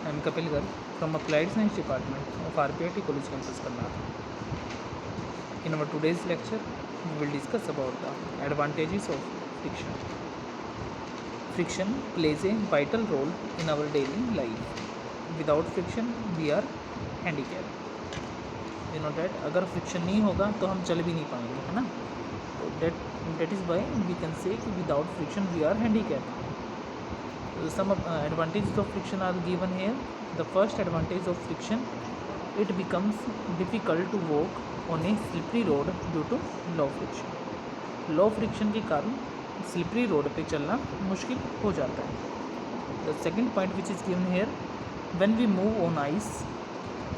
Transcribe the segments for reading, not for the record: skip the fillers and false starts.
I am Kapil Garg from applied science department of RPIT college campus Karnal. In our today's lecture, we will discuss about the advantages of friction. Friction plays a vital role in our daily life. Without friction, we are handicapped. You know that अगर friction नहीं होगा तो हम चल भी नहीं पाएंगे, है ना. तो that is why we can say कि without friction we are handicapped. Some advantages of friction are given here. The first advantage of friction, it becomes difficult to walk on a slippery road due to low friction. Low friction के कारण slippery road पे चलना मुश्किल हो जाता है. The second point which is given here, when we move on ice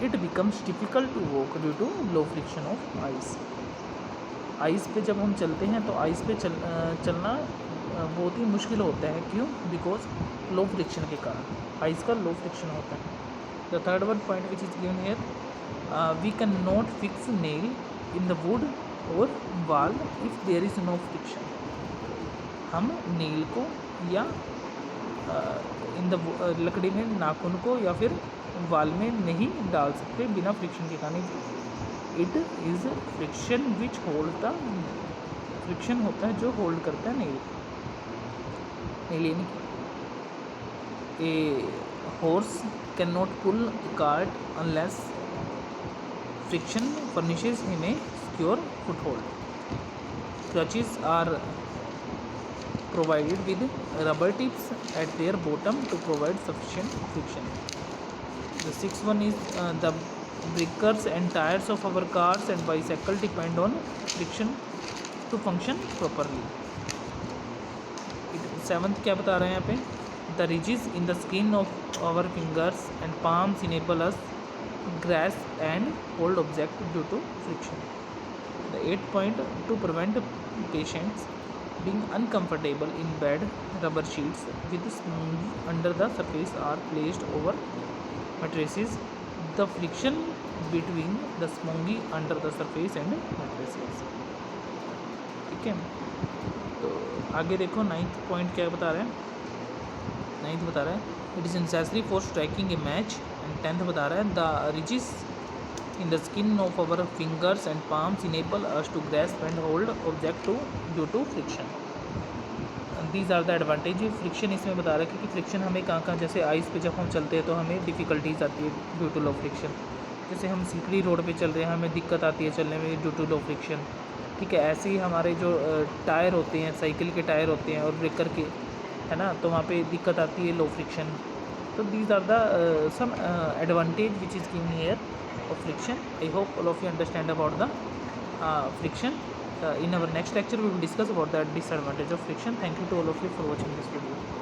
it becomes difficult to walk due to low friction of ice. Ice पे जब हम चलते हैं तो आइस पे चलना बहुत ही मुश्किल होता है. क्यों? बिकॉज लो फ्रिक्शन के कारण आइस का लो फ्रिक्शन होता है. The third one point which is given here, we can not fix nail in the wood or wall if there is no friction. हम नेल को या इन द लकड़ी में नाखून को या फिर वाल में नहीं डाल सकते बिना फ्रिक्शन के कारण. It is friction which hold the, friction होता है जो होल्ड करता है नेल. यानी a horse can not pull a cart unless friction furnishes him a secure foothold. Crutches are provided with rubber tips at their bottom to provide sufficient friction. The sixth one is the breakers and tires of our cars and bicycle depend on friction to function properly. Seventh क्या बता रहे हैं यहाँ पे, the ridges in the skin of our fingers and palms enable us grasp and hold object due to friction. The eighth point, to prevent patients being uncomfortable in bed, rubber sheets with sponge under the surface are placed over mattresses. The friction between the sponge under the surface and mattresses. ठीक है, तो आगे देखो ninth point क्या बता रहा है. Ninth बता रहा है it is necessary for striking A match. And tenth बता रहा है the रिजिस in the skin of our fingers and palms enable us to grasp and hold object due to friction. These are the advantages. Friction इसमें बता रहा है क्योंकि friction हमें कहाँ कहाँ, जैसे आइस पे जब हम चलते हैं तो हमें डिफ़िकल्टीज आती है ड्यू टू लो फ्रिक्शन. जैसे हम स्लिपरी रोड पे चल रहे हैं हमें दिक्कत आती है चलने में ड्यू टू लो फ्रिक्शन. ठीक है, ऐसे ही हमारे जो टायर होते हैं, साइकिल के टायर होते हैं और ब्रेकर के, है ना, तो वहाँ पे दिक्कत आती है लो फ्रिक्शन. तो these are the some advantage which is given here of friction. I hope all of you understand about the friction. In our next lecture we will discuss about the disadvantage of friction. Thank you to all of you for watching this video.